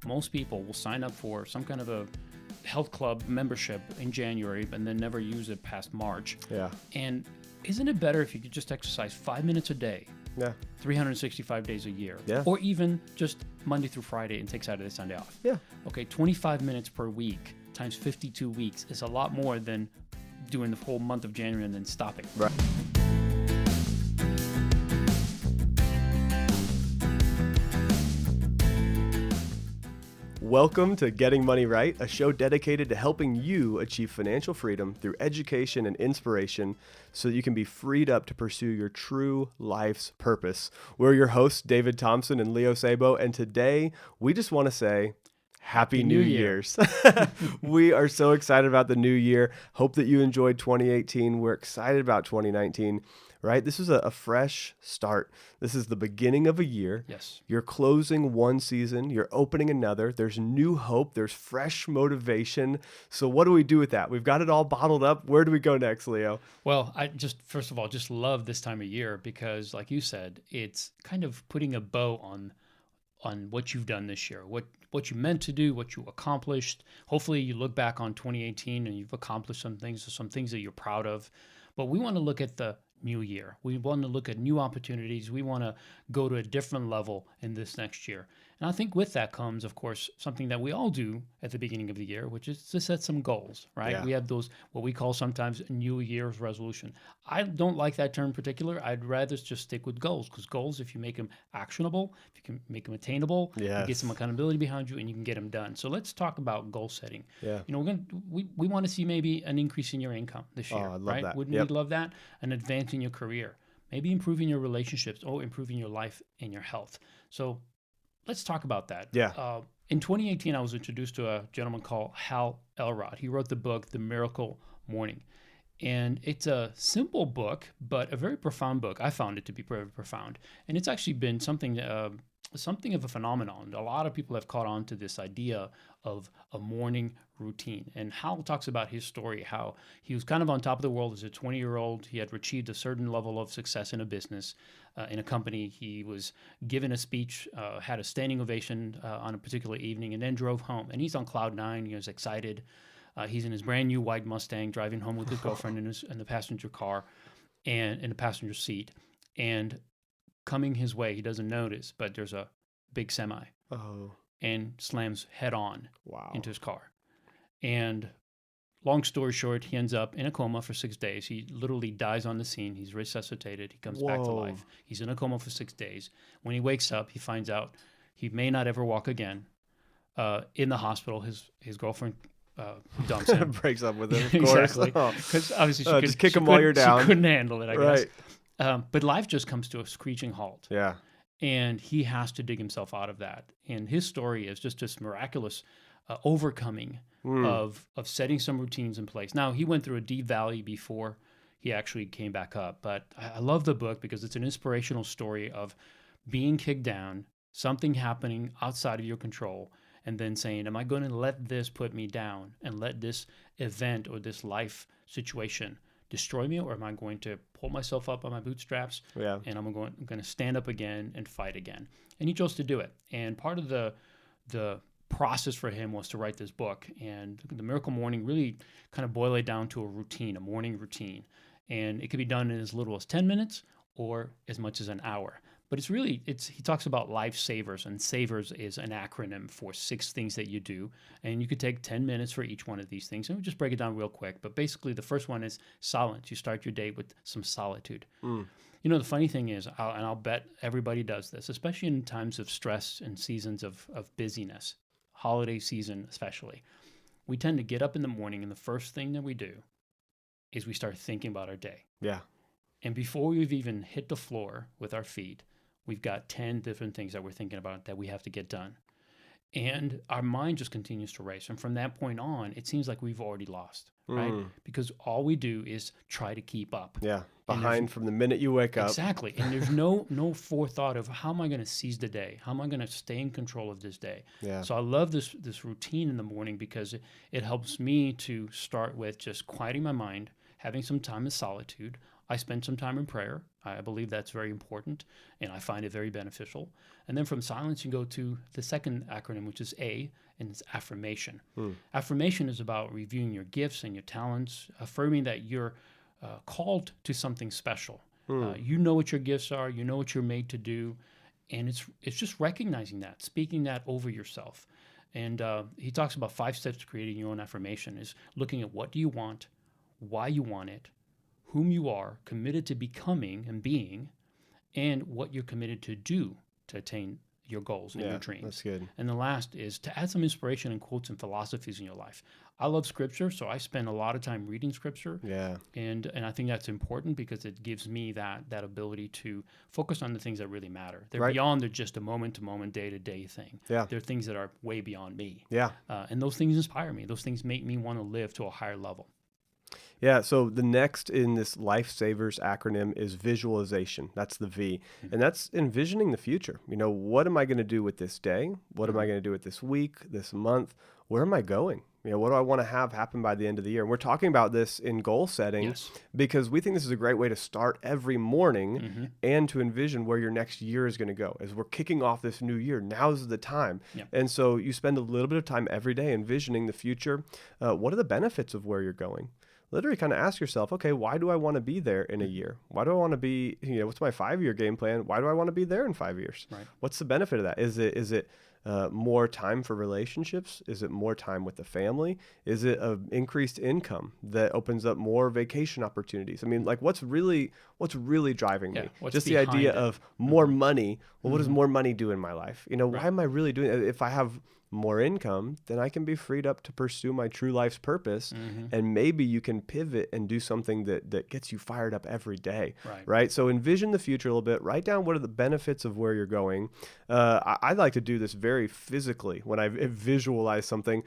most people will sign up for some kind of a health club membership in January, and then never use it past March. Yeah. And isn't it better if you could just exercise 5 minutes a day? Yeah. 365 days a year. Yeah. Or even just Monday through Friday and take Saturday, Sunday off. Yeah. Okay, 25 minutes per week times 52 weeks is a lot more than doing the whole month of January and then stopping. Right. Welcome to Getting Money Right, a show dedicated to helping you achieve financial freedom through education and inspiration so that you can be freed up to pursue your true life's purpose. We're your hosts, David Thompson and Leo Sabo, and today we just want to say Happy New Year's. We are so excited about the new year. Hope that you enjoyed 2018. We're excited about 2019. Right? This is a fresh start. This is the beginning of a year. Yes. You're closing one season. You're opening another. There's new hope. There's fresh motivation. So what do we do with that? We've got it all bottled up. Where do we go next, Leo? Well, I just, first of all, just love this time of year because, like you said, it's kind of putting a bow on what you've done this year, what you meant to do, what you accomplished. Hopefully you look back on 2018 and you've accomplished some things that you're proud of. But we want to look at the new year. We want to look at new opportunities. We want to go to a different level in this next year. And I think with that comes, of course, something that we all do at the beginning of the year, which is to set some goals, right? Yeah. We have those, what we call sometimes New Year's resolution. I don't like that term in particular. I'd rather just stick with goals, because goals, if you make them actionable, if you can make them attainable, you get some accountability behind you and you can get them done. So let's talk about goal setting. Yeah. You know, we want to see maybe an increase in your income this year, I love right? that. Wouldn't we love that? An advance in your career, maybe improving your relationships or improving your life and your health. So let's talk about that. Yeah. In 2018, I was introduced to a gentleman called Hal Elrod. He wrote the book, The Miracle Morning. And it's a simple book, but a very profound book. I found it to be very profound. And it's actually been something of a phenomenon. A lot of people have caught on to this idea of a morning routine. And Hal talks about his story, how he was kind of on top of the world as a 20-year-old. He had achieved a certain level of success in a business, in a company. He was given a speech, had a standing ovation on a particular evening, and then drove home. And he's on cloud nine. He was excited. He's in his brand new white Mustang, driving home with his girlfriend in the passenger car and in the passenger seat. And coming his way, he doesn't notice, but there's a big semi and slams head on into his car. And long story short, he ends up in a coma for 6 days. He literally dies on the scene. He's resuscitated. He comes back to life. He's in a coma for 6 days. When he wakes up, he finds out he may not ever walk again. In the hospital, his girlfriend dumps him. Breaks up with him, of course. Exactly. Because obviously just kick him while you're down. She couldn't handle it, I guess. Right. But life just comes to a screeching halt. Yeah. And he has to dig himself out of that. And his story is just this miraculous overcoming of setting some routines in place. Now, he went through a deep valley before he actually came back up. But I love the book because it's an inspirational story of being kicked down, something happening outside of your control, and then saying, am I going to let this put me down and let this event or this life situation destroy me, or am I going to pull myself up on my bootstraps and I'm going to stand up again and fight again? And he chose to do it. And part of the process for him was to write this book. And The Miracle Morning really kind of boiled it down to a routine, a morning routine. And it could be done in as little as 10 minutes or as much as an hour. But he talks about life savers, and savers is an acronym for 6 things that you do. And you could take 10 minutes for each one of these things. And we'll just break it down real quick. But basically, the first one is silence. You start your day with some solitude. You know, the funny thing is, I'll bet everybody does this, especially in times of stress and seasons of busyness, holiday season especially. We tend to get up in the morning, and the first thing that we do is we start thinking about our day. Yeah. And before we've even hit the floor with our feet, we've got 10 different things that we're thinking about that we have to get done. And our mind just continues to race. And from that point on, it seems like we've already lost, right? Because all we do is try to keep up. Yeah, behind from the minute you wake up. Exactly. And there's no forethought of how am I going to seize the day? How am I going to stay in control of this day? Yeah. So I love this routine in the morning because it helps me to start with just quieting my mind, having some time in solitude. I spend some time in prayer. I believe that's very important, and I find it very beneficial. And then from silence, you go to the second acronym, which is A, and it's affirmation. Affirmation is about reviewing your gifts and your talents, affirming that you're called to something special. You know what your gifts are, you know what you're made to do, and it's just recognizing that, speaking that over yourself. And he talks about 5 steps to creating your own affirmation is looking at what do you want, why you want it, whom you are committed to becoming and being, and what you're committed to do to attain your goals and your dreams. That's good. And the last is to add some inspiration and quotes and philosophies in your life. I love scripture, so I spend a lot of time reading scripture. Yeah. And I think that's important because it gives me that ability to focus on the things that really matter. They're beyond just a moment-to-moment, day-to-day thing. Yeah. They're things that are way beyond me. Yeah. And those things inspire me. Those things make me want to live to a higher level. Yeah, so the next in this Lifesavers acronym is visualization. That's the V. And that's envisioning the future. You know, what am I going to do with this day? What am I going to do with this week, this month? Where am I going? You know, what do I want to have happen by the end of the year? And we're talking about this in goal setting because we think this is a great way to start every morning and to envision where your next year is going to go. As we're kicking off this new year, now's the time. And so you spend a little bit of time every day envisioning the future. What are the benefits of where you're going? Literally kind of ask yourself, okay, why do I want to be there in a year? Why do I want to be, what's my 5-year game plan? Why do I want to be there in 5 years? What's the benefit of that? Is it more time for relationships? Is it more time with the family? Is it an increased income that opens up more vacation opportunities? I mean, like what's really driving me? Just the idea of more money. Well, what does more money do in my life? Why am I really doing it? If I have more income, then I can be freed up to pursue my true life's purpose. And maybe you can pivot and do something that gets you fired up every day, right? So envision the future a little bit. Write down what are the benefits of where you're going. I like to do this very physically when I visualize something.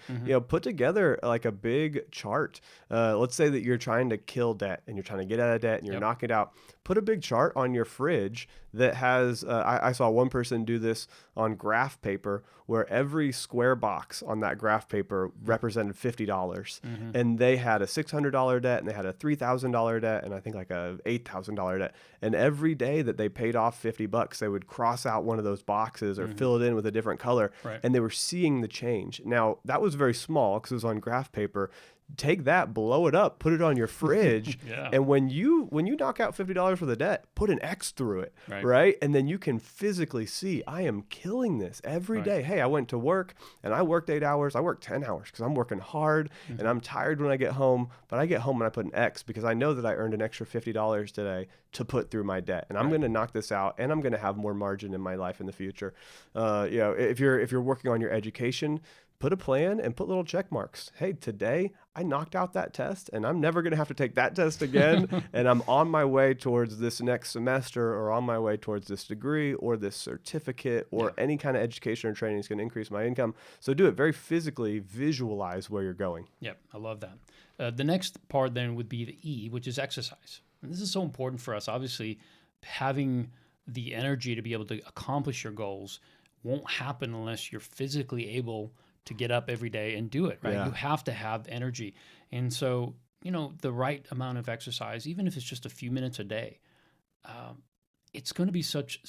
Put together like a big chart. Let's say that you're trying to kill debt and you're trying to get out of debt and you're knocking it out. Put a big chart on your fridge that has, I saw one person do this on graph paper where every square box on that graph paper represented $50. And they had a $600 debt and they had a $3,000 debt and I think like a $8,000 debt. And every day that they paid off $50, they would cross out one of those boxes or fill it in with a different color. And they were seeing the change. Now, that was very small because it was on graph paper. Take that, blow it up, put it on your fridge. And when you knock out $50 for the debt, put an X through it, right? And then you can physically see, I am killing this every day. Hey, I went to work and I worked 8 hours. I worked 10 hours because I'm working hard and I'm tired when I get home. But I get home and I put an X because I know that I earned an extra $50 today to put through my debt. And I'm going to knock this out and I'm going to have more margin in my life in the future. If you're working on your education, put a plan and put little check marks. Hey, today I knocked out that test and I'm never going to have to take that test again. And I'm on my way towards this next semester or on my way towards this degree or this certificate or any kind of education or training is going to increase my income. So do it very physically, visualize where you're going. Yep, I love that. The next part then would be the E, which is exercise. And this is so important for us. Obviously, having the energy to be able to accomplish your goals won't happen unless you're physically able to get up every day and do it, right? You have to have energy. And so, the right amount of exercise, even if it's just a few minutes a day, it's going to be such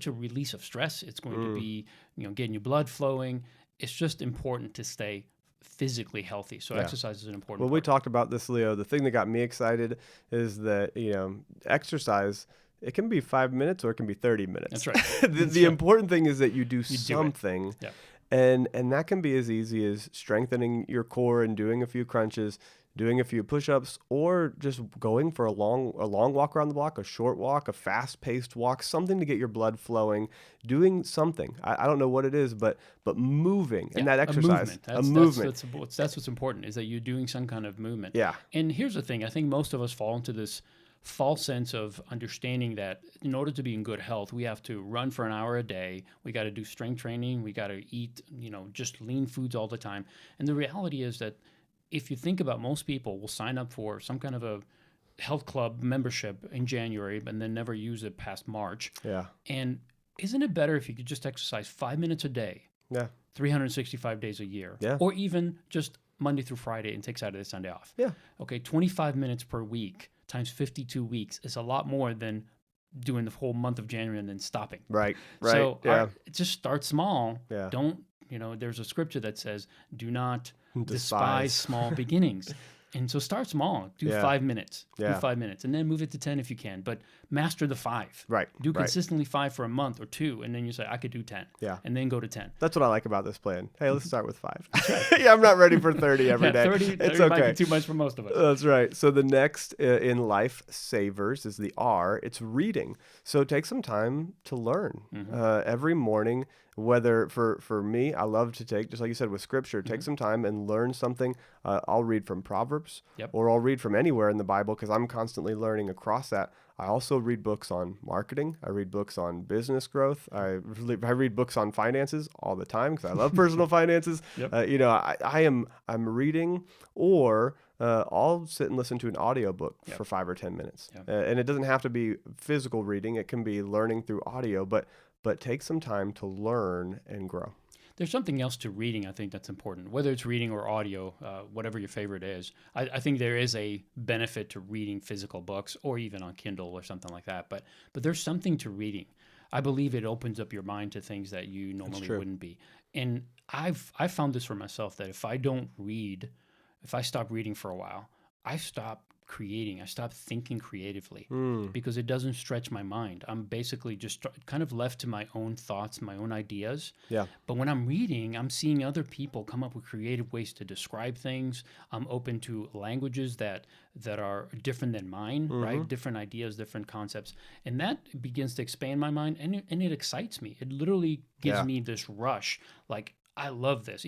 a release of stress. It's going to be, getting your blood flowing. It's just important to stay physically healthy. So exercise is an important part. We talked about this, Leo. The thing that got me excited is that, exercise, it can be 5 minutes or it can be 30 minutes. That's right. The important thing is that you do something. And that can be as easy as strengthening your core and doing a few crunches, doing a few push-ups, or just going for a long walk around the block, a short walk, a fast-paced walk, something to get your blood flowing, doing something. I don't know what it is, but moving and that exercise, a movement. That's what's important, is that you're doing some kind of movement. Yeah. And here's the thing. I think most of us fall into this false sense of understanding that in order to be in good health, we have to run for an hour a day. We got to do strength training. We got to eat, just lean foods all the time. And the reality is that if you think about, most people will sign up for some kind of a health club membership in January and then never use it past March. Yeah. And isn't it better if you could just exercise 5 minutes a day? Yeah. 365 days a year. Yeah. Or even just Monday through Friday and take Saturday, Sunday off. Yeah. Okay, 25 minutes per week times 52 weeks is a lot more than doing the whole month of January and then stopping. Right. So Yeah. just start small. Yeah. Don't, there's a scripture that says, do not Despise. despise small beginnings. And so start small. Do Yeah. 5 minutes. Yeah. Do 5 minutes. And then move it to 10 if you can. But master the 5. Right. Do right. consistently 5 for a month or 2. And then you say, I could do 10. Yeah. And then go to 10. That's what I like about this plan. Hey, let's start with 5. Yeah, I'm not ready for 30 every day. 30 it's might okay. be too much for most of us. That's right. So the next in life savers is the R. It's reading. So take some time to learn every morning. Whether for me, I love to take, just like you said, with scripture, take some time and learn something. I'll read from Proverbs or I'll read from anywhere in the Bible because I'm constantly learning across that. I also read books on marketing. I read books on business growth. I read books on finances all the time because I love personal finances. I'm reading, or I'll sit and listen to an audiobook for 5 or 10 minutes. And it doesn't have to be physical reading. It can be learning through audio, but take some time to learn and grow. There's something else to reading, I think, that's important, whether it's reading or audio, whatever your favorite is. I think there is a benefit to reading physical books or even on Kindle or something like that. But there's something to reading. I believe it opens up your mind to things that you normally wouldn't be. And I've found this for myself that if I don't read, if I stop reading for a while, I stop creating. I stop thinking creatively because it doesn't stretch my mind. I'm basically just kind of left to my own thoughts, my own ideas. Yeah. But when I'm reading, I'm seeing other people come up with creative ways to describe things. I'm open to languages that are different than mine, right? Different ideas, different concepts. And that begins to expand my mind, and it excites me. It literally gives me this rush, like, I love this.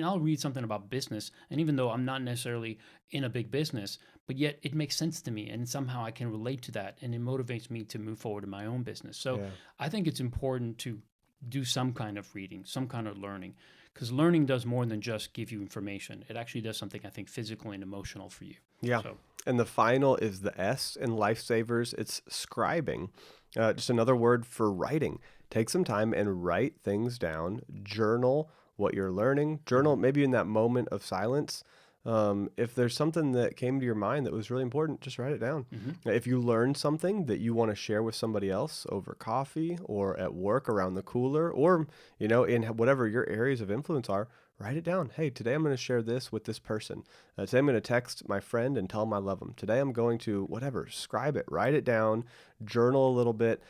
I'll read something about business, and even though I'm not necessarily in a big business, but yet it makes sense to me, and somehow I can relate to that, and it motivates me to move forward in my own business. So I think it's important to do some kind of reading, some kind of learning, because learning does more than just give you information. It actually does something, I think, physical and emotional for you. Yeah. So. And the final is the S in Lifesavers. It's scribing, just another word for writing. Take some time and write things down, journal what you're learning, journal maybe in that moment of silence. If there's something that came to your mind that was really important, just write it down. If you learned something that you want to share with somebody else over coffee or at work around the cooler, or, in whatever your areas of influence are, write it down. Hey, today I'm going to share this with this person. Today I'm going to text my friend and tell them I love them. Today I'm going to whatever, scribe it, write it down, journal a little bit.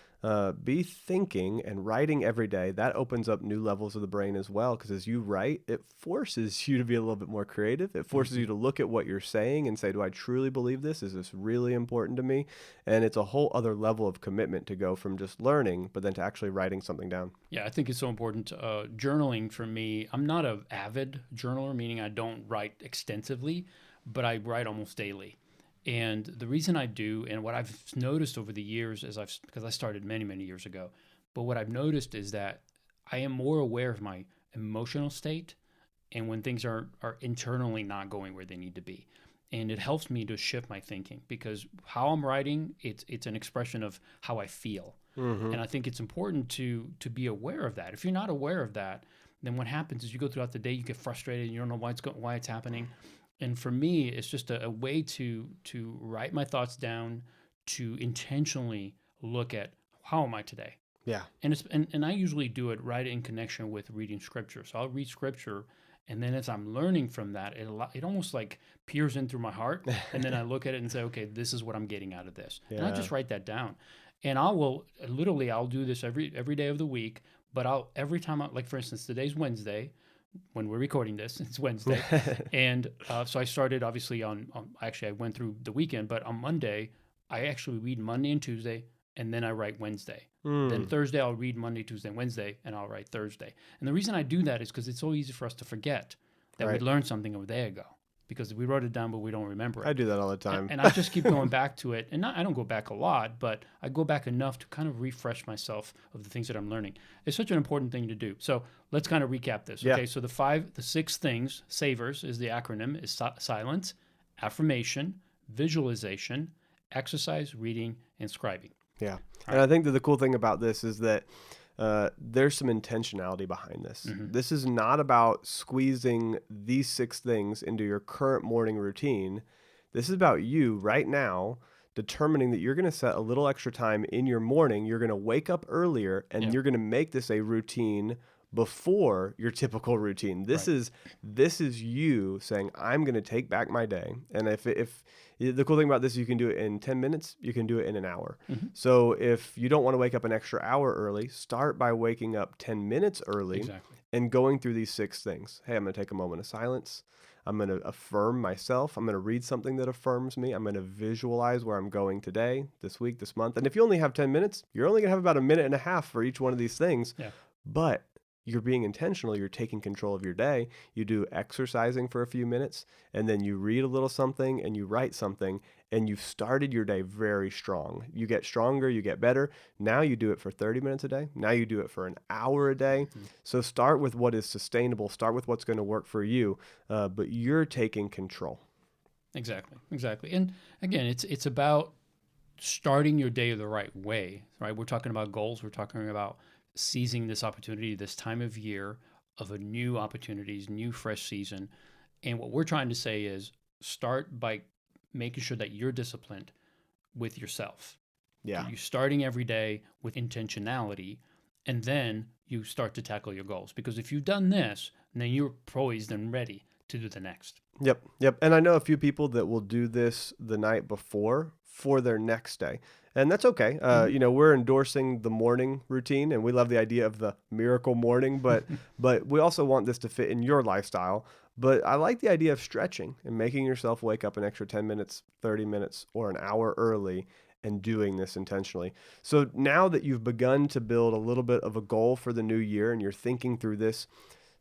Be thinking and writing every day. That opens up new levels of the brain as well, because as you write, it forces you to be a little bit more creative. It forces you to look at what you're saying and say, do I truly believe this? Is this really important to me? And it's a whole other level of commitment to go from just learning, but then to actually writing something down. Yeah, I think it's so important. Journaling for me, I'm not an avid journaler, meaning I don't write extensively, but I write almost daily. And the reason I do, and what I've noticed over the years, because I started many, many years ago, but what I've noticed is that I am more aware of my emotional state and when things are internally not going where they need to be. And it helps me to shift my thinking, because how I'm writing, it's an expression of how I feel. And I think it's important to be aware of that. If you're not aware of that, then what happens is you go throughout the day, you get frustrated, and you don't know why it's happening. And for me, it's just a way to write my thoughts down, to intentionally look at how am I today. Yeah. And I usually do it right in connection with reading scripture. So I'll read scripture, and then as I'm learning from that, it almost like peers in through my heart. And then I look at it and say, okay, this is what I'm getting out of this. Yeah. And I just write that down. And I'll do this every day of the week. But every time, like for instance, today's Wednesday. When we're recording this, it's Wednesday. And so I started obviously actually I went through the weekend, but on Monday, I actually read Monday and Tuesday, and then I write Wednesday. Then Thursday, I'll read Monday, Tuesday, and Wednesday, and I'll write Thursday. And the reason I do that is because it's so easy for us to forget that we learned something a day ago, because we wrote it down, but we don't remember it. I do that all the time. And I just keep going back to it. And I don't go back a lot, but I go back enough to kind of refresh myself of the things that I'm learning. It's such an important thing to do. So let's kind of recap this. Yeah. Okay, so the 6 things, SAVERS is the acronym, is silence, affirmation, visualization, exercise, reading, and scribing. Yeah. And I think that the cool thing about this is that there's some intentionality behind this. This is not about squeezing these 6 things into your current morning routine. This is about you right now determining that you're going to set a little extra time in your morning. You're going to wake up earlier and Yeah. you're going to make this a routine before your typical routine. This is you saying, I'm going to take back my day. And if the cool thing about this is you can do it in 10 minutes, you can do it in an hour. Mm-hmm. So if you don't want to wake up an extra hour early, start by waking up 10 minutes early. Exactly. And going through these 6 things. Hey, I'm going to take a moment of silence. I'm going to affirm myself. I'm going to read something that affirms me. I'm going to visualize where I'm going today, this week, this month. And if you only have 10 minutes, you're only going to have about a minute and a half for each one of these things. Yeah. But you're being intentional. You're taking control of your day. You do exercising for a few minutes, and then you read a little something and you write something, and you've started your day very strong. You get stronger, you get better. Now you do it for 30 minutes a day. Now you do it for an hour a day. Mm-hmm. So start with what is sustainable. Start with what's going to work for you, but you're taking control. Exactly. And again, it's about starting your day the right way, right? We're talking about goals. We're talking about seizing this opportunity, this time of year of a new opportunities, new fresh season. And what we're trying to say is start by making sure that you're disciplined with yourself. Yeah. You're starting every day with intentionality, and then you start to tackle your goals. Because if you've done this, then you're poised and ready to do the next. Yep. And I know a few people that will do this the night before for their next day. And that's okay. We're endorsing the morning routine, and we love the idea of the miracle morning, but we also want this to fit in your lifestyle. But I like the idea of stretching and making yourself wake up an extra 10 minutes, 30 minutes, or an hour early and doing this intentionally. So now that you've begun to build a little bit of a goal for the new year and you're thinking through this,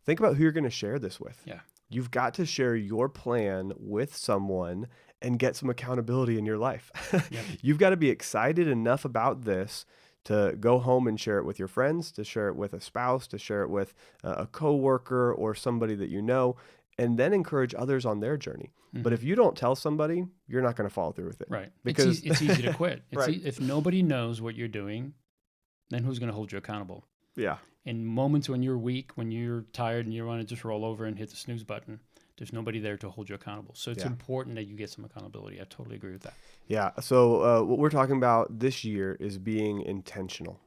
think about who you're going to share this with. Yeah. You've got to share your plan with someone and get some accountability in your life. Yeah. You've got to be excited enough about this to go home and share it with your friends, to share it with a spouse, to share it with a coworker or somebody that you know, and then encourage others on their journey. Mm-hmm. But if you don't tell somebody, you're not going to follow through with it. Right. Because it's easy to quit. Right. If nobody knows what you're doing, then who's going to hold you accountable? Yeah. In moments when you're weak, when you're tired and you want to just roll over and hit the snooze button, there's nobody there to hold you accountable. So it's important that you get some accountability. I totally agree with that. Yeah. So what we're talking about this year is being intentional.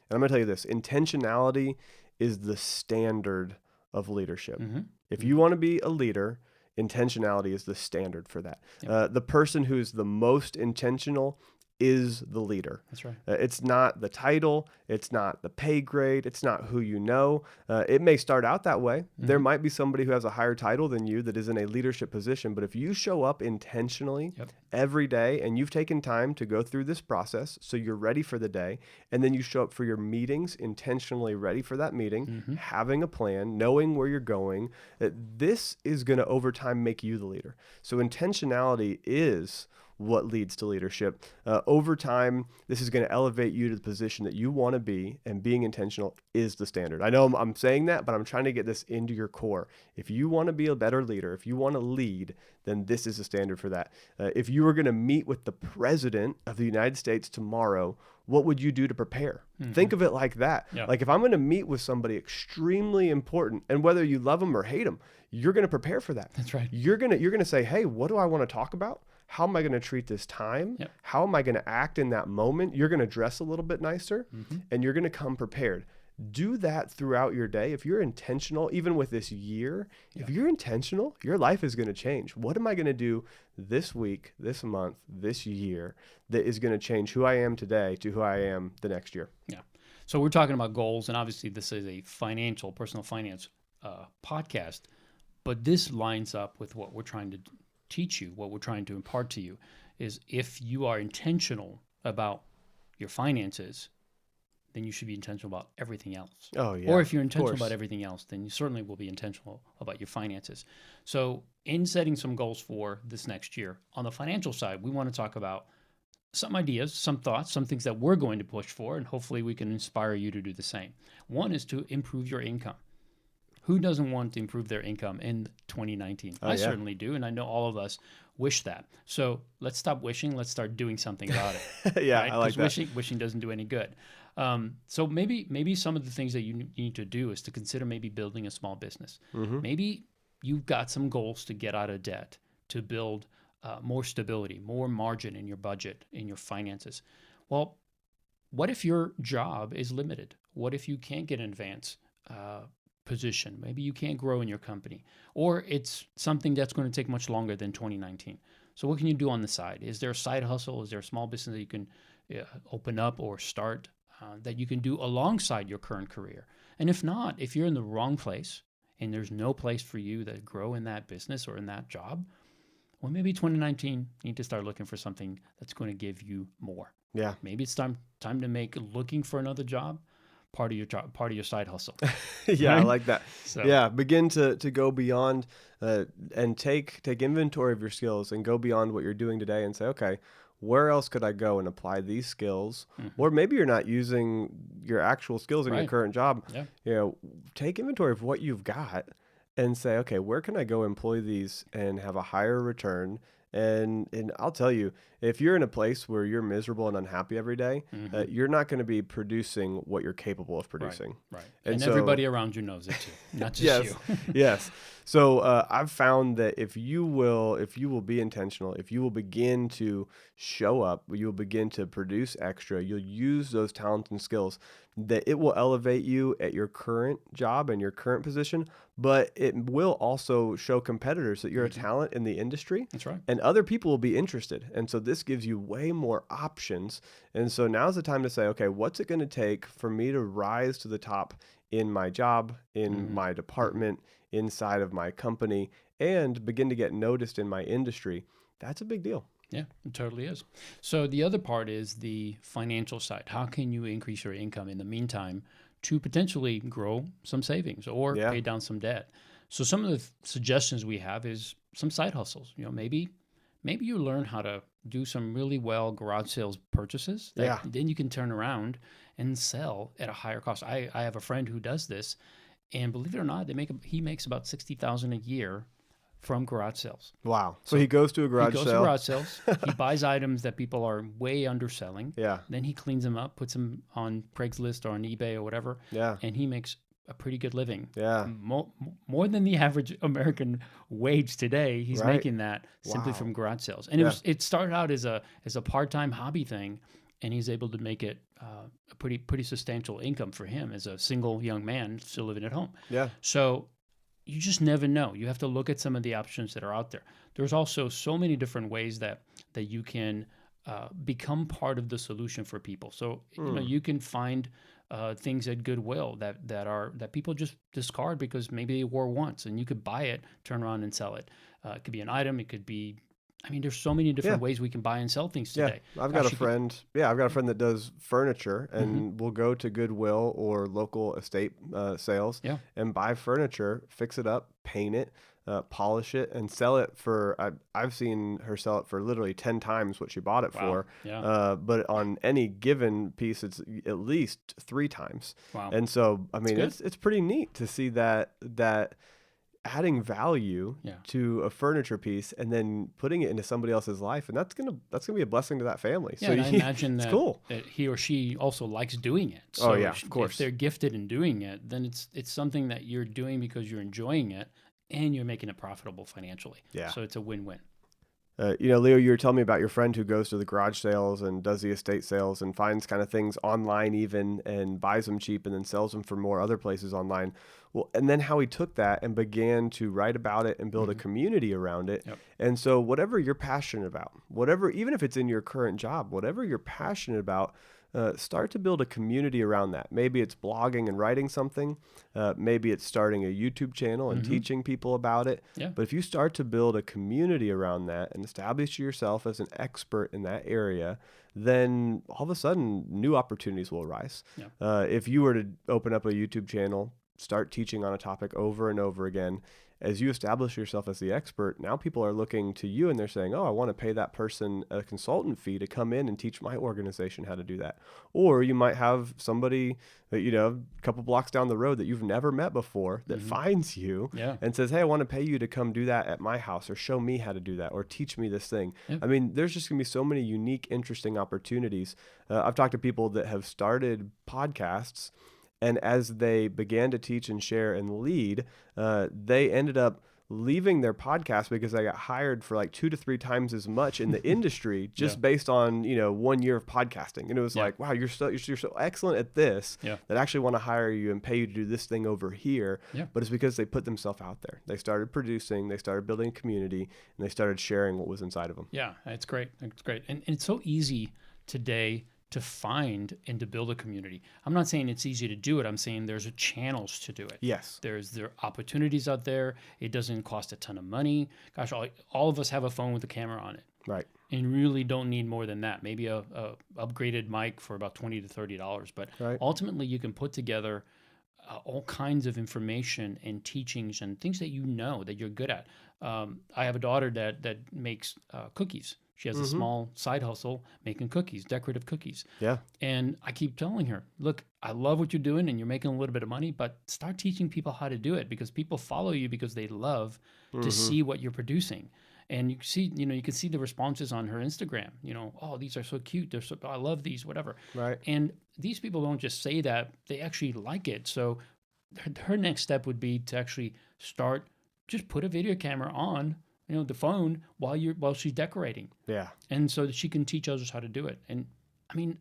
And I'm going to tell you this, intentionality is the standard of leadership. Mm-hmm. If you want to be a leader, intentionality is the standard for that. Yep. The person who's the most intentional is the leader. That's right. It's not the title. It's not the pay grade. It's not who you know. It may start out that way. Mm-hmm. There might be somebody who has a higher title than you that is in a leadership position. But if you show up intentionally every day and you've taken time to go through this process so you're ready for the day, and then you show up for your meetings intentionally ready for that meeting, having a plan, knowing where you're going, this is going to over time make you the leader. So intentionality is what leads to leadership. Over time, this is going to elevate you to the position that you want to be, and being intentional is the standard. I know I'm saying that, but I'm trying to get this into your core. If you want to be a better leader, if you want to lead, then this is a standard for that. If you were going to meet with the president of the United States tomorrow, what would you do to prepare? Think of it like that. Yeah. Like if I'm going to meet with somebody extremely important, and whether you love them or hate them, you're going to prepare for that. That's right. You're going to say, hey, what do I want to talk about? How am I going to treat this time? Yep. How am I going to act in that moment? You're going to dress a little bit nicer, and you're going to come prepared. Do that throughout your day. If you're intentional, even with this year, if you're intentional, your life is going to change. What am I going to do this week, this month, this year that is going to change who I am today to who I am the next year? Yeah. So we're talking about goals, and obviously this is a personal finance podcast, but this lines up with what we're trying to teach you, what we're trying to impart to you, is if you are intentional about your finances, then you should be intentional about everything else. Oh, yeah. Or if you're intentional about everything else, then you certainly will be intentional about your finances. So in setting some goals for this next year, on the financial side, we want to talk about some ideas, some thoughts, some things that we're going to push for, and hopefully we can inspire you to do the same. One is to improve your income. Who doesn't want to improve their income in 2019? I certainly do, and I know all of us wish that. So let's stop wishing. Let's start doing something about it. Yeah, right? I like that. Wishing doesn't do any good. So maybe some of the things that you need to do is to consider maybe building a small business. Maybe you've got some goals to get out of debt, to build more stability, more margin in your budget, in your finances. Well, what if your job is limited? What if you can't get an advance position? Maybe you can't grow in your company, or it's something that's going to take much longer than 2019. So what can you do on the side? Is there a side hustle? Is there a small business that you can open up or start that you can do alongside your current career? And if not, if you're in the wrong place and there's no place for you to grow in that business or in that job, well, maybe 2019 you need to start looking for something that's going to give you more. Yeah. Maybe it's time to make looking for another job part of your job, part of your side hustle. Yeah, right? I like that. So Yeah, begin to go beyond and take inventory of your skills and go beyond what you're doing today and say, okay, where else could I go and apply these skills? Or maybe you're not using your actual skills in your Right. current job. Yeah. You know, take inventory of what you've got and say, okay, where can I go employ these and have a higher return? And I'll tell you, if you're in a place where you're miserable and unhappy every day, you're not going to be producing what you're capable of producing. Right. And And so- everybody around you knows it too, not just Yes, you. yes. So I've found that if you will be intentional, if you will begin to show up, you will begin to produce extra, you'll use those talents and skills, that it will elevate you at your current job and your current position, but it will also show competitors that you're a talent in the industry. That's right. And other people will be interested. And so this gives you way more options. And so now's the time to say, okay, what's it going to take for me to rise to the top in my job, in my department, inside of my company, and begin to get noticed in my industry? That's a big deal. Yeah, it totally is. So the other part is the financial side. How can you increase your income in the meantime to potentially grow some savings or Yeah. pay down some debt? So some of the suggestions we have is some side hustles. Maybe you learn how to do some really well garage sales purchases that Yeah. then you can turn around and sell at a higher cost. I have a friend who does this, and believe it or not, he makes about $60,000 a year from garage sales. Wow. So he goes to a garage He goes sale. to garage sales. He buys items that people are way underselling. Yeah. Then he cleans them up, puts them on Craigslist or on eBay or whatever, Yeah. and he makes a pretty good living. Yeah. More than the average American wage today. He's Right. making that simply Wow. from garage sales. And Yeah. it started out as a part-time hobby thing, and he's able to make it a pretty substantial income for him as a single young man still living at home. Yeah. So you just never know. You have to look at some of the options that are out there. There's also so many different ways that you can become part of the solution for people. So you can find things at Goodwill that people just discard because maybe they wore once, and you could buy it, turn around and sell it. It could be an item. It could be. I mean, there's so many different ways we can buy and sell things Yeah, today. I've got a Actually, friend. Yeah, I've got a friend that does furniture, and we'll go to Goodwill or local estate sales Yeah. and buy furniture, fix it up, paint it, polish it, and sell it for. I've seen her sell it for literally 10 times what she bought it for. Yeah. But on any given piece, it's at least 3 times. Wow. And so, I mean, good. it's pretty neat to see that adding value Yeah. to a furniture piece and then putting it into somebody else's life, and that's gonna be a blessing to that family. Yeah, So and I imagine it's that, cool. that he or she also likes doing it. Oh, So yeah, if of course. If they're gifted in doing it, then it's something that you're doing because you're enjoying it and you're making it profitable financially. Yeah. So it's a win-win. Leo, you were telling me about your friend who goes to the garage sales and does the estate sales and finds kind of things online even and buys them cheap and then sells them for more other places online. Well, and then how he took that and began to write about it and build a community around it. Yep. And so whatever you're passionate about, even if it's in your current job, whatever you're passionate about, start to build a community around that. Maybe it's blogging and writing something. Maybe it's starting a YouTube channel and teaching people about it. Yeah. But if you start to build a community around that and establish yourself as an expert in that area, then all of a sudden new opportunities will arise. Yeah. If you were to open up a YouTube channel, start teaching on a topic over and over again, as you establish yourself as the expert, now people are looking to you and they're saying, oh, I want to pay that person a consultant fee to come in and teach my organization how to do that. Or you might have somebody, a couple blocks down the road that you've never met before that finds you Yeah. and says, hey, I want to pay you to come do that at my house or show me how to do that or teach me this thing. Yeah. I mean, there's just going to be so many unique, interesting opportunities. I've talked to people that have started podcasts, and as they began to teach and share and lead, they ended up leaving their podcast because they got hired for like 2 to 3 times as much in the industry just based on, 1 year of podcasting. And it was like, wow, you're so excellent at this that I actually want to hire you and pay you to do this thing over here. But it's because they put themselves out there. They started producing, they started building a community, and they started sharing what was inside of them. Yeah, it's great. It's great. And it's so easy today to find and to build a community. I'm not saying it's easy to do it. I'm saying there's channels to do it. Yes. There are opportunities out there. It doesn't cost a ton of money. Gosh, all of us have a phone with a camera on it. Right. And really don't need more than that. Maybe a upgraded mic for about $20 to $30. But ultimately, you can put together all kinds of information and teachings and things that that you're good at. I have a daughter that makes cookies. She has a small side hustle making cookies, decorative cookies. Yeah. And I keep telling her, look, I love what you're doing and you're making a little bit of money, but start teaching people how to do it, because people follow you because they love to see what you're producing. And you can see the responses on her Instagram, oh, these are so cute. I love these, whatever. Right. And these people don't just say that, they actually like it. So her next step would be to actually just put a video camera on, the phone while she's decorating. Yeah. And so that she can teach others how to do it. And I mean,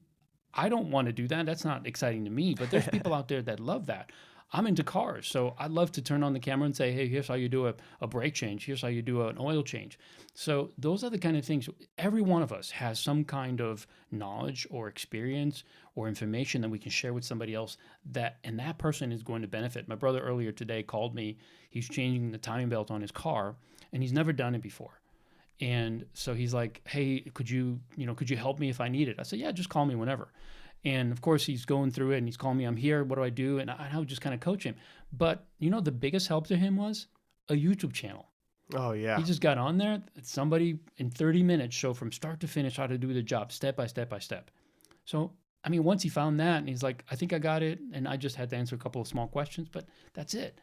I don't want to do that. That's not exciting to me, but there's people out there that love that. I'm into cars, so I'd love to turn on the camera and say, hey, here's how you do a brake change. Here's how you do an oil change. So those are the kind of things. Every one of us has some kind of knowledge or experience or information that we can share with somebody else, and that person is going to benefit. My brother earlier today called me. He's changing the timing belt on his car, and he's never done it before. And so he's like, hey, could you help me if I need it? I said, yeah, just call me whenever. And of course, he's going through it and he's calling me, I'm here, what do I do? And I would just kind of coach him. But the biggest help to him was a YouTube channel. Oh, yeah. He just got on there. Somebody in 30 minutes showed from start to finish how to do the job, step by step by step. So, I mean, once he found that and he's like, I think I got it. And I just had to answer a couple of small questions, but that's it.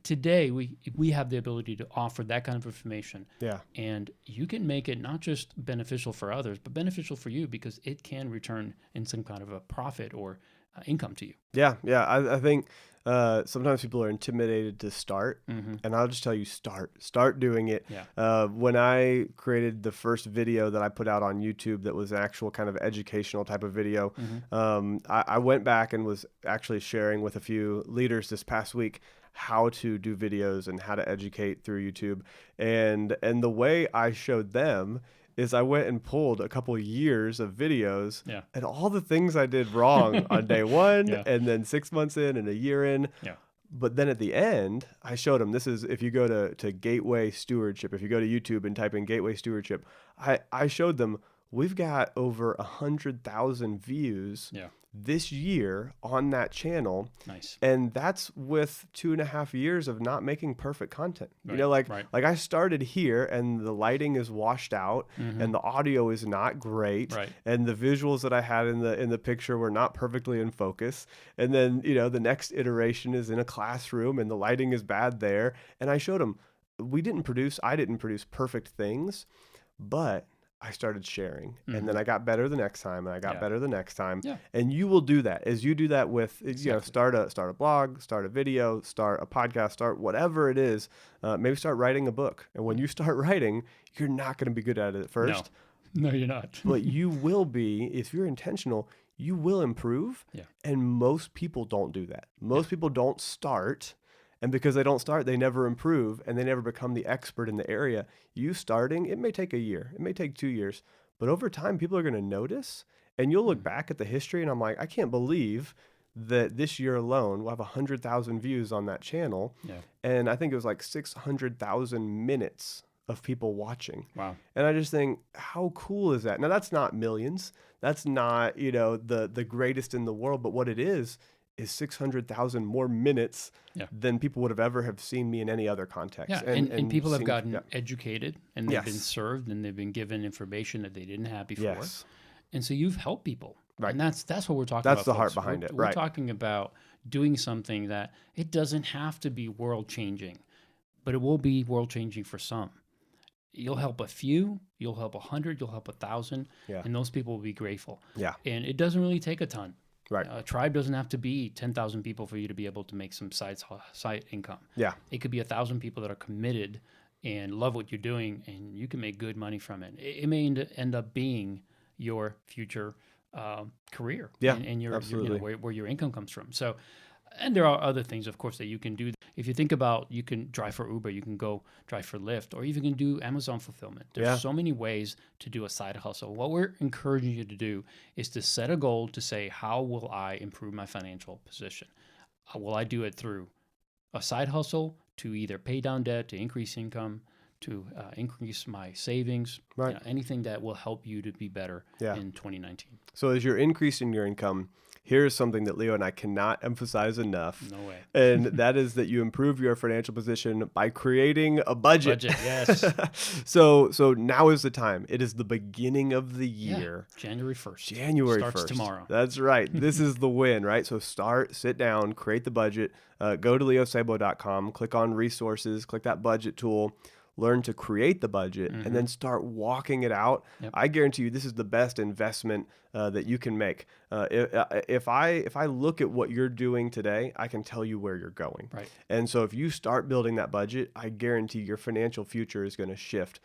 Today, we have the ability to offer that kind of information. Yeah. And you can make it not just beneficial for others, but beneficial for you, because it can return in some kind of a profit or income to you. Yeah. Yeah. I think sometimes people are intimidated to start. And I'll just tell you, start doing it. Yeah. When I created the first video that I put out on YouTube that was an actual kind of educational type of video, I went back and was actually sharing with a few leaders this past week how to do videos and how to educate through YouTube. And the way I showed them is I went and pulled a couple years of videos and all the things I did wrong on day one and then 6 months in and a year in. Yeah. But then at the end, I showed them, this is, if you go to Gateway Stewardship, if you go to YouTube and type in Gateway Stewardship, I showed them, we've got over 100,000 views this year on that channel. Nice. And that's with 2.5 years of not making perfect content. Right. Like I started here and the lighting is washed out and the audio is not great. Right. And the visuals that I had in the picture were not perfectly in focus. And then, the next iteration is in a classroom and the lighting is bad there. And I showed them, I didn't produce perfect things, but I started sharing, and then I got better the next time, and I got better the next time. Yeah. And you will do that as you do that with, start a blog, start a video, start a podcast, start whatever it is. Maybe start writing a book. And when you start writing, you're not going to be good at it at first. No, you're not. But you will be, if you're intentional, you will improve. Yeah. And most people don't do that. Most people don't start. And because they don't start, they never improve and they never become the expert in the area. You starting, it may take a year, it may take 2 years, but over time, people are going to notice, and you'll look back at the history and I'm like, I can't believe that this year alone, we'll have 100,000 views on that channel. Yeah. And I think it was like 600,000 minutes of people watching. Wow. And I just think, how cool is that? Now, that's not millions. That's not, the greatest in the world, but what it is 600,000 more minutes than people would have ever have seen me in any other context. Yeah, and people have gotten educated and they've been served and they've been given information that they didn't have before. Yes. And so you've helped people. Right. And that's what we're talking about. That's the heart behind it. We're talking about doing something that it doesn't have to be world changing, but it will be world changing for some. You'll help a few, you'll help 100, you'll help 1,000, and those people will be grateful. Yeah. And it doesn't really take a ton. Right. A tribe doesn't have to be 10,000 people for you to be able to make some side income. Yeah. It could be 1,000 people that are committed and love what you're doing, and you can make good money from it. It may end up being your future career, Yeah, and your absolutely. where your income comes from. So, and there are other things, of course, that you can do. If you think about, you can drive for Uber, you can go drive for Lyft, or even can do Amazon fulfillment. There's so many ways to do a side hustle. What we're encouraging you to do is to set a goal to say, how will I improve my financial position? Will I do it through a side hustle to either pay down debt, to increase income, to increase my savings, Right. anything that will help you to be better in 2019. So as you're increasing your income, here's something that Leo and I cannot emphasize enough. No way. And that is that you improve your financial position by creating a budget. Yes. So now is the time. It is the beginning of the year. January 1st. January Starts 1st. tomorrow. That's right. This is the win, right? So sit down, create the budget, go to leosabo.com, click on resources, click that budget tool, learn to create the budget, and then start walking it out. Yep. I guarantee you this is the best investment that you can make. If I look at what you're doing today, I can tell you where you're going. Right. And so if you start building that budget, I guarantee your financial future is going to shift.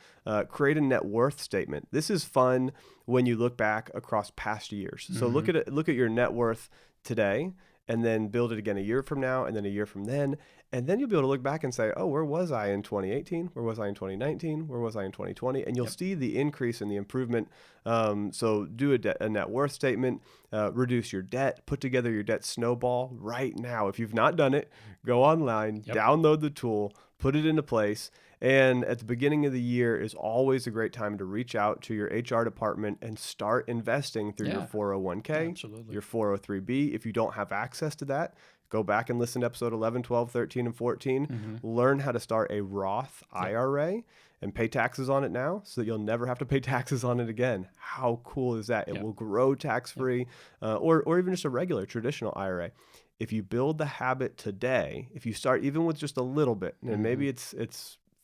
Create a net worth statement. This is fun when you look back across past years. So look at your net worth today, and then build it again a year from now, and then a year from then. And then you'll be able to look back and say, oh, where was I in 2018? Where was I in 2019? Where was I in 2020? And you'll see the increase and the improvement. So do a net worth statement, reduce your debt, put together your debt snowball right now. If you've not done it, go online, download the tool, put it into place. And at the beginning of the year is always a great time to reach out to your HR department and start investing through your 401k, your 403b. If you don't have access to that, go back and listen to episode 11, 12, 13, and 14. Learn how to start a Roth IRA and pay taxes on it now so that you'll never have to pay taxes on it again. How cool is that? It will grow tax-free, or even just a regular traditional IRA. If you build the habit today, if you start even with just a little bit, and maybe it's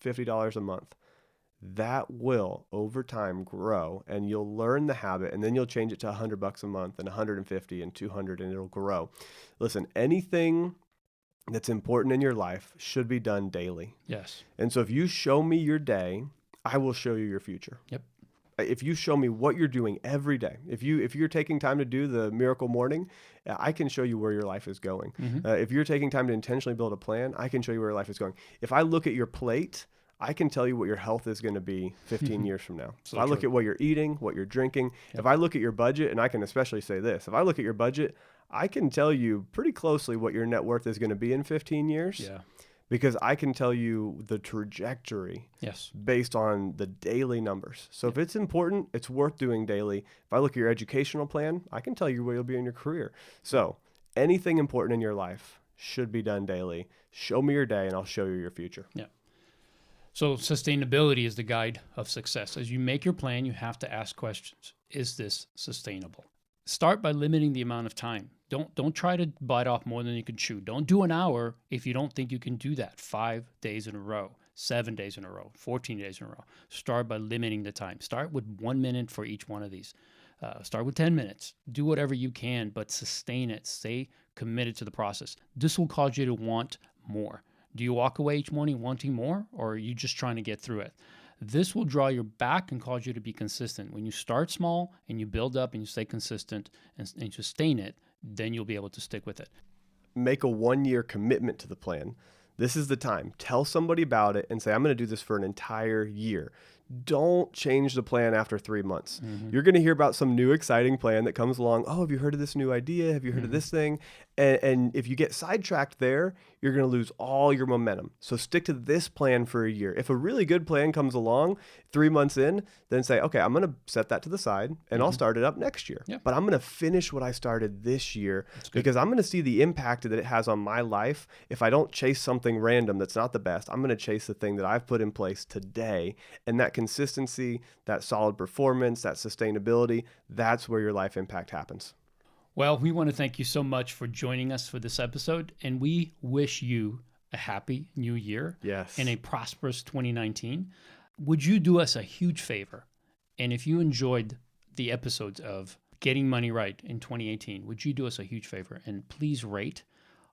$50 a month, that will over time grow, and you'll learn the habit, and then you'll change it to $100 a month and $150 and $200, and it'll grow. Listen, anything that's important in your life should be done daily. Yes. And so if you show me your day, I will show you your future. Yep. If you show me what you're doing every day, if you're taking time to do the miracle morning, I can show you where your life is going. If you're taking time to intentionally build a plan, I can show you where your life is going. If I look at your plate, I can tell you what your health is going to be 15 years from now. So if I look at what you're eating, what you're drinking, if I look at your budget, and I can especially say this, if I look at your budget, I can tell you pretty closely what your net worth is going to be in 15 years. Yeah. Because I can tell you the trajectory based on the daily numbers. So if it's important, it's worth doing daily. If I look at your educational plan, I can tell you where you'll be in your career. So anything important in your life should be done daily. Show me your day and I'll show you your future. Yeah. So sustainability is the guide of success. As you make your plan, you have to ask questions. Is this sustainable? Start by limiting the amount of time. Don't try to bite off more than you can chew. Don't do an hour if you don't think you can do that 5 days in a row, 7 days in a row, 14 days in a row. Start by limiting the time. Start with 1 minute for each one of these. Start with 10 minutes. Do whatever you can, but sustain it. Stay committed to the process. This will cause you to want more. Do you walk away each morning wanting more, or are you just trying to get through it? This will draw you back and cause you to be consistent. When you start small and you build up and you stay consistent and sustain it, then you'll be able to stick with it. Make a 1-year commitment to the plan. This is the time. Tell somebody about it and say, I'm going to do this for an entire year. Don't change the plan after 3 months. You're going to hear about some new exciting plan that comes along. Oh, have you heard of this new idea? Have you heard of this thing? And if you get sidetracked there, you're going to lose all your momentum. So stick to this plan for a year. If a really good plan comes along 3 months in, then say, okay, I'm going to set that to the side and I'll start it up next year. Yep. But I'm going to finish what I started this year because I'm going to see the impact that it has on my life. If I don't chase something random that's not the best, I'm going to chase the thing that I've put in place today. And that consistency, that solid performance, that sustainability, that's where your life impact happens. Well, we want to thank you so much for joining us for this episode, and we wish you a happy new year and a prosperous 2019. Would you do us a huge favor? And if you enjoyed the episodes of getting money right in 2018, would you do us a huge favor and please rate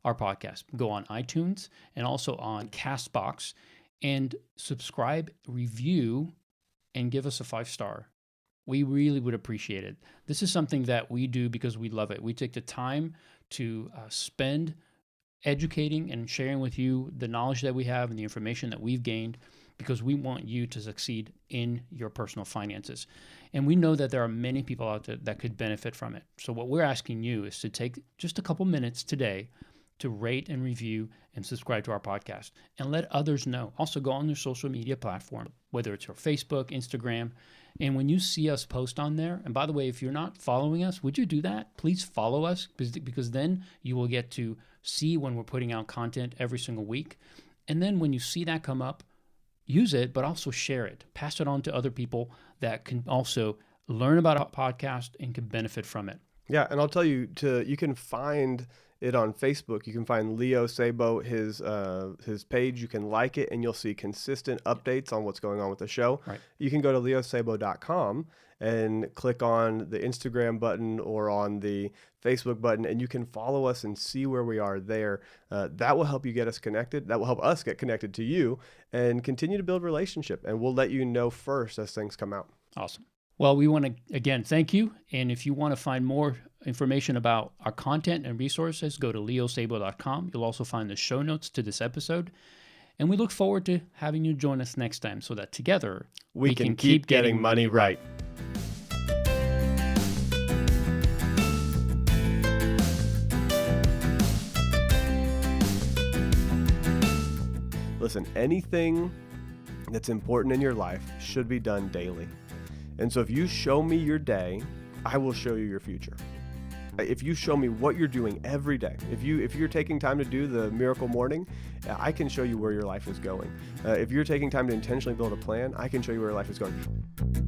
our podcast? Go on iTunes and also on Castbox and subscribe, review, and give us a 5-star. We really would appreciate it. This is something that we do because we love it. We take the time to spend educating and sharing with you the knowledge that we have and the information that we've gained, because we want you to succeed in your personal finances. And we know that there are many people out there that could benefit from it. So what we're asking you is to take just a couple minutes today to rate and review and subscribe to our podcast and let others know. Also go on your social media platform, whether it's your Facebook, Instagram. And when you see us post on there, and by the way, if you're not following us, would you do that? Please follow us, because then you will get to see when we're putting out content every single week. And then when you see that come up, use it, but also share it. Pass it on to other people that can also learn about our podcast and can benefit from it. Yeah, and I'll tell you, you can find it on Facebook. You can find Leo Sabo, his page. You can like it, and you'll see consistent updates on what's going on with the show. Right. You can go to leosabo.com and click on the Instagram button or on the Facebook button, and you can follow us and see where we are there. That will help you get us connected. That will help us get connected to you and continue to build relationship. And we'll let you know first as things come out. Awesome. Well, we want to, again, thank you. And if you want to find more information about our content and resources, go to leosabo.com. You'll also find the show notes to this episode. And we look forward to having you join us next time so that together we can keep getting money right. Listen, anything that's important in your life should be done daily. And so if you show me your day, I will show you your future. If you show me what you're doing every day, if you're taking time to do the miracle morning, I can show you where your life is going. If you're taking time to intentionally build a plan, I can show you where your life is going.